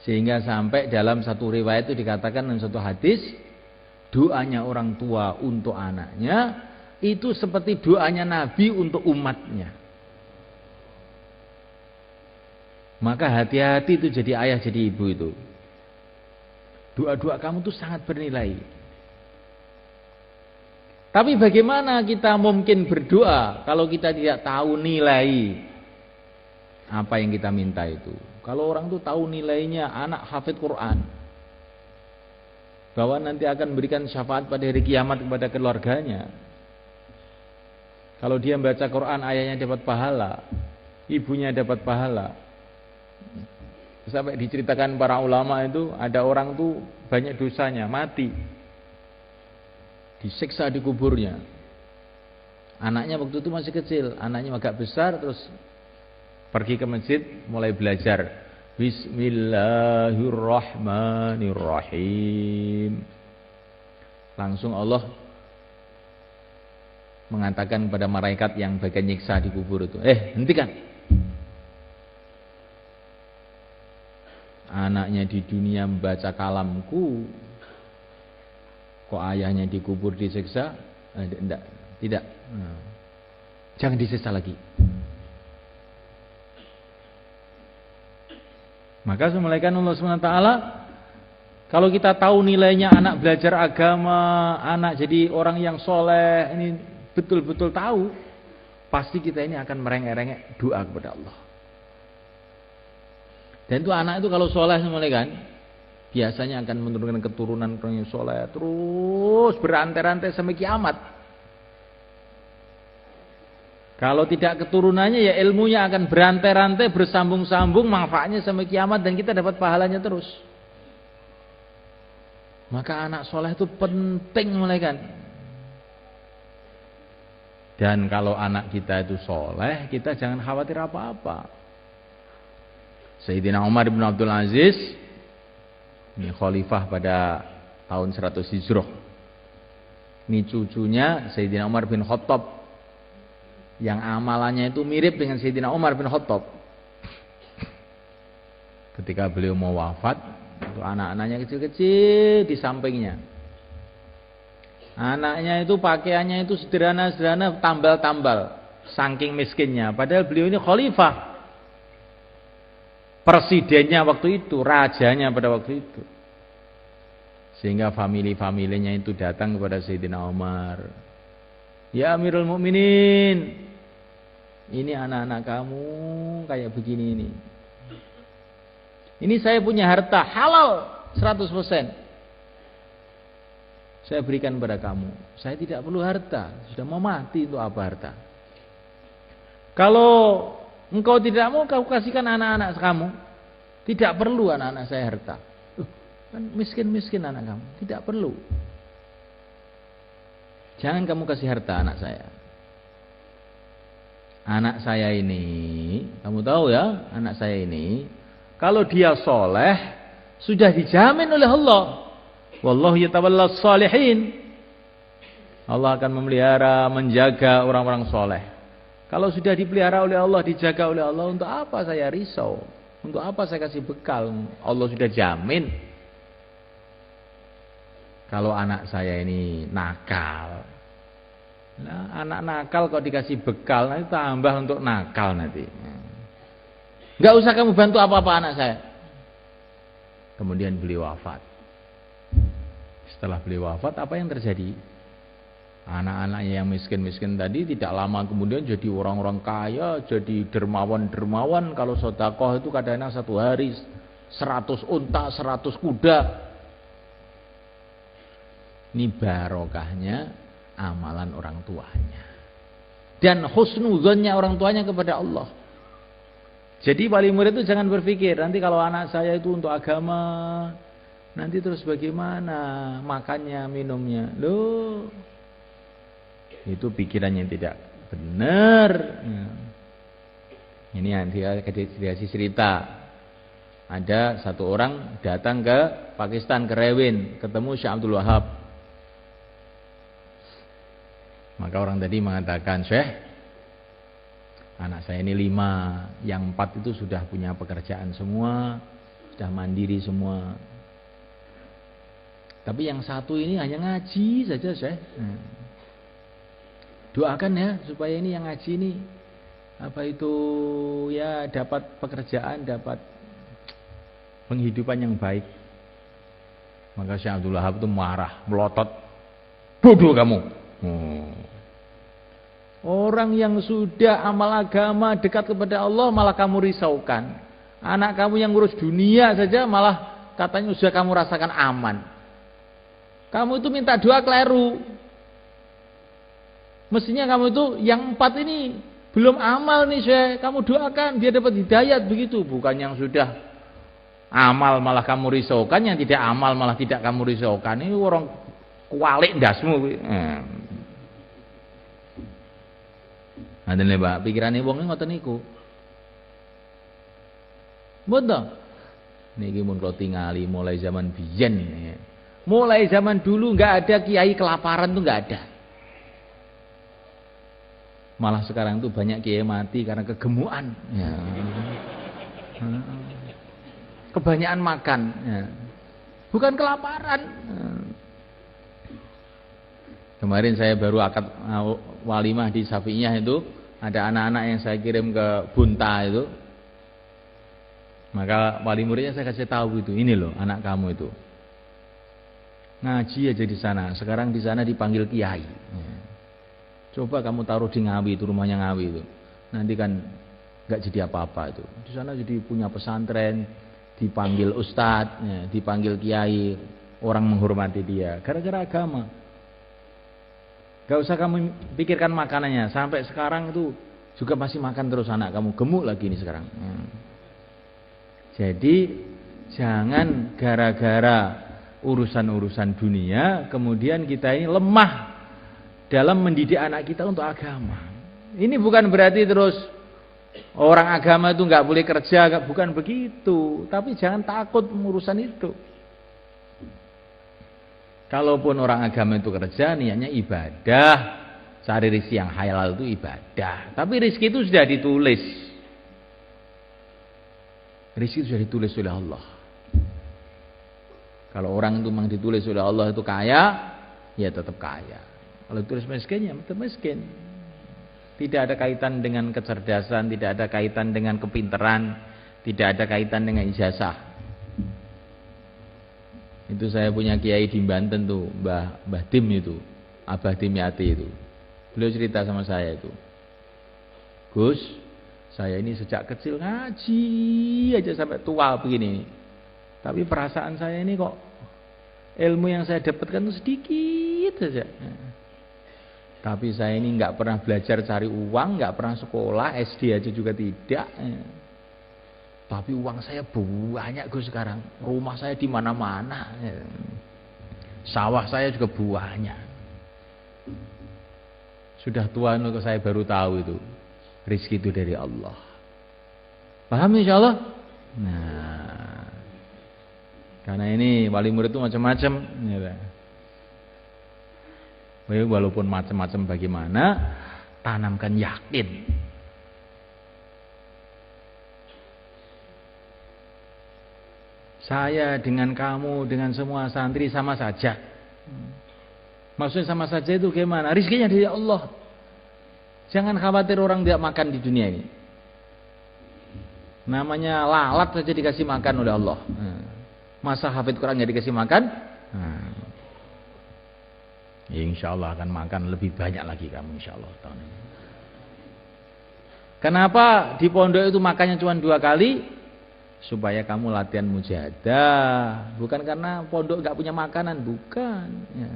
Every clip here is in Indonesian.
Sehingga sampai dalam satu riwayat itu dikatakan dalam satu hadis, doanya orang tua untuk anaknya itu seperti doanya Nabi untuk umatnya. Maka hati-hati itu jadi ayah jadi ibu itu. Doa-doa kamu itu sangat bernilai. Tapi bagaimana kita mungkin berdoa kalau kita tidak tahu nilai apa yang kita minta itu? Kalau orang itu tahu nilainya anak hafid Quran, bahwa nanti akan memberikan syafaat pada hari kiamat kepada keluarganya. Kalau dia membaca Quran, ayahnya dapat pahala, ibunya dapat pahala. Sampai diceritakan para ulama itu ada orang tuh banyak dosanya, mati, disiksa di kuburnya. Anaknya waktu itu masih kecil, anaknya agak besar, terus pergi ke masjid mulai belajar Bismillahirrahmanirrahim. Langsung Allah mengatakan kepada malaikat yang bagian nyiksa di kubur itu, hentikan. Anaknya di dunia membaca kalamku, kok ayahnya dikubur disiksa? Tidak. Jangan disiksa lagi. Maka semulaikan Allah SWT, kalau kita tahu nilainya anak belajar agama, anak jadi orang yang soleh, ini betul-betul tahu, pasti kita ini akan merengek-rengek doa kepada Allah. Dan itu anak itu kalau soleh semulaikan, biasanya akan menurunkan keturunan orang yang soleh, terus berantai-rantai sampai kiamat. Kalau tidak keturunannya ya ilmunya akan berantai-rantai, bersambung-sambung, manfaatnya sampai kiamat dan kita dapat pahalanya terus. Maka anak soleh itu penting mulaikan. Dan kalau anak kita itu soleh, kita jangan khawatir apa-apa. Sayyidina Umar bin Abdul Aziz, ini khalifah pada tahun 100 Hijrah. Ini cucunya Sayyidina Umar bin Khattab, yang amalannya itu mirip dengan Sayyidina Umar bin Khattab. Ketika beliau mau wafat, itu anak-anaknya kecil-kecil di sampingnya. Anaknya itu pakaiannya itu sederhana-sederhana, tambal-tambal, saking miskinnya. Padahal beliau ini khalifah, presidennya waktu itu, rajanya pada waktu itu. Sehingga familinya itu datang kepada Sayyidina Umar. Ya Amirul Mukminin, ini anak-anak kamu kayak begini ini. Ini saya punya harta halal 100%. Saya berikan kepada kamu. Saya tidak perlu harta, sudah mau mati untuk apa harta? Kalau engkau tidak mau, kau kasihkan anak-anak kamu. Tidak perlu anak-anak saya harta. Kan miskin-miskin anak kamu, tidak perlu. Jangan kamu kasih harta anak saya. Anak saya ini, kamu tahu ya, anak saya ini, kalau dia soleh, sudah dijamin oleh Allah. Wallahu yatawallas shalihin. Allah akan memelihara, menjaga orang-orang soleh. Kalau sudah dipelihara oleh Allah, dijaga oleh Allah, untuk apa saya risau? Untuk apa saya kasih bekal? Allah sudah jamin. Kalau anak saya ini nakal, nah, anak nakal kok dikasih bekal, nanti tambah untuk nakal nanti. Enggak usah kamu bantu apa-apa anak saya. Kemudian beliau wafat. Setelah beliau wafat, apa yang terjadi? Anak-anaknya yang miskin-miskin tadi tidak lama kemudian jadi orang-orang kaya, jadi dermawan-dermawan. Kalau sedekah itu kadang-kadang satu hari 100 unta, 100 kuda. Ini barokahnya amalan orang tuanya. Dan husnuzonnya orang tuanya kepada Allah. Jadi wali murid itu jangan berpikir, nanti kalau anak saya itu untuk agama, nanti terus bagaimana makannya, minumnya. Loh, itu pikiran yang tidak benar. Ini yang dia kasih cerita. Ada satu orang datang ke Pakistan, ke Rewin, ketemu Syekh Abdul Wahab. Maka orang tadi mengatakan, Syekh, anak saya ini 5, yang 4 itu sudah punya pekerjaan semua, sudah mandiri semua. Tapi yang satu ini hanya ngaji saja, Syekh. Doakan ya supaya ini yang ngaji ini ya dapat pekerjaan, dapat penghidupan yang baik. Maka Syekh Abdul Wahab itu marah, melotot. Bodoh kamu. Orang yang sudah amal agama dekat kepada Allah malah kamu risaukan. Anak kamu yang ngurus dunia saja malah katanya sudah kamu rasakan aman. Kamu itu minta doa keliru. Mestinya kamu itu yang 4 ini belum amal nih, Syekh. Kamu doakan dia dapat hidayat begitu, bukan yang sudah amal malah kamu risaukan, yang tidak amal malah tidak kamu risaukan. Ini orang kualik ndasmu. Nanti nih, Pak, pikirannya wong ngoten niku. Betul. Niki mun kula tingali mulai zaman biyen. Mulai zaman dulu nggak ada kiai kelaparan tuh nggak ada. Malah sekarang tuh banyak kiai mati karena kegemukan. Ya. Kebanyakan makan. Ya. Bukan kelaparan. Kemarin saya baru akad walimah di Safi'iyah itu, ada anak-anak yang saya kirim ke Bunta itu. Maka wali muridnya saya kasih tahu itu, ini loh anak kamu itu. Ngaji aja di sana. Sekarang di sana dipanggil kiai. Coba kamu taruh di Ngawi itu, rumahnya Ngawi itu. Nanti kan nggak jadi apa-apa itu. Di sana jadi punya pesantren, dipanggil ustadz, dipanggil kiai, orang menghormati dia. Gara-gara agama. Gak usah kamu pikirkan makanannya. Sampai sekarang itu juga masih makan terus anak kamu. Gemuk lagi ini sekarang. Jadi jangan gara-gara urusan-urusan dunia kemudian kita ini lemah dalam mendidik anak kita untuk agama. Ini bukan berarti terus orang agama itu nggak boleh kerja, bukan begitu. Tapi jangan takut urusan itu. Kalaupun orang agama itu kerja, niatnya ibadah, cari rezeki yang halal itu ibadah. Tapi rezeki itu sudah ditulis. Rezeki itu sudah ditulis oleh Allah. Kalau orang itu memang ditulis oleh Allah itu kaya, ya tetap kaya. Kalau ditulis miskin, ya tetap miskin. Tidak ada kaitan dengan kecerdasan, tidak ada kaitan dengan kepintaran, tidak ada kaitan dengan ijazah. Itu saya punya kiai di Banten tuh, Mbah Dim itu, Abah Dimyati itu. Beliau cerita sama saya itu, Gus, saya ini sejak kecil ngaji aja sampai tua begini. Tapi perasaan saya ini kok ilmu yang saya dapatkan itu sedikit saja. Tapi saya ini nggak pernah belajar cari uang, nggak pernah sekolah, SD aja juga tidak. Tapi uang saya banyak Gus sekarang. Rumah saya di mana-mana. Sawah saya juga banyak. Sudah tua itu saya baru tahu itu. Rizki itu dari Allah. Paham insya Allah? Nah, karena ini wali murid itu macam-macam. Walaupun macam-macam bagaimana, tanamkan yakin. Saya dengan kamu, dengan semua santri sama saja. Maksudnya sama saja itu gimana? Rizkinya dari Allah. Jangan khawatir orang tidak makan di dunia ini. Namanya lalat saja dikasih makan oleh Allah. Masa hafid Quran nggak dikasih makan? Ya insya Allah akan makan lebih banyak lagi kamu insya Allah tahun ini. Kenapa di pondok itu makannya cuma 2 kali? Supaya kamu latihan mujahadah. Bukan karena pondok nggak punya makanan, bukan. Ya.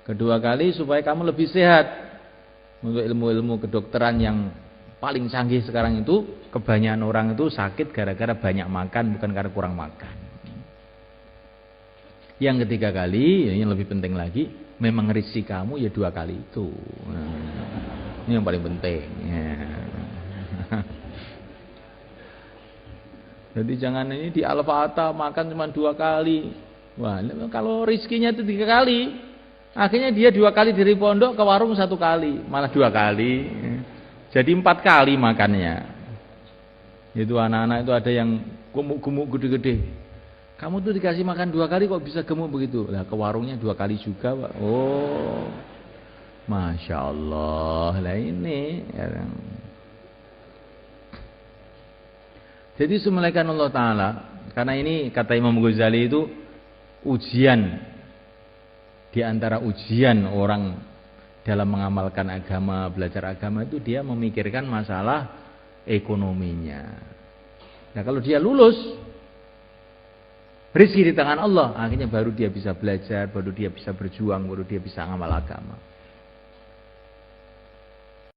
Kedua kali supaya kamu lebih sehat. Untuk ilmu-ilmu kedokteran yang paling canggih sekarang itu, kebanyakan orang itu sakit gara-gara banyak makan, bukan karena kurang makan. Yang ketiga kali, yang lebih penting lagi, memang rezeki kamu ya 2 kali itu. Ini yang paling penting. Ya. Jadi jangan ini di Al-Fatah makan cuma 2 kali. Wah, kalau rezekinya itu 3 kali, akhirnya dia 2 kali dari pondok ke warung 1 kali, malah 2 kali. Jadi 4 kali makannya. Itu anak-anak itu ada yang gemuk-gemuk gede-gede. Kamu tuh dikasih makan 2 kali kok bisa gemuk begitu? Lah ke warungnya 2 kali juga, Pak. Oh, Masya Allah. Lah ini ya. Jadi semulaikan Allah Ta'ala. Karena ini kata Imam Ghazali itu ujian. Di antara ujian orang dalam mengamalkan agama, belajar agama itu dia memikirkan masalah ekonominya. Nah kalau dia lulus, rezeki di tangan Allah, akhirnya baru dia bisa belajar, baru dia bisa berjuang, baru dia bisa ngamal agama.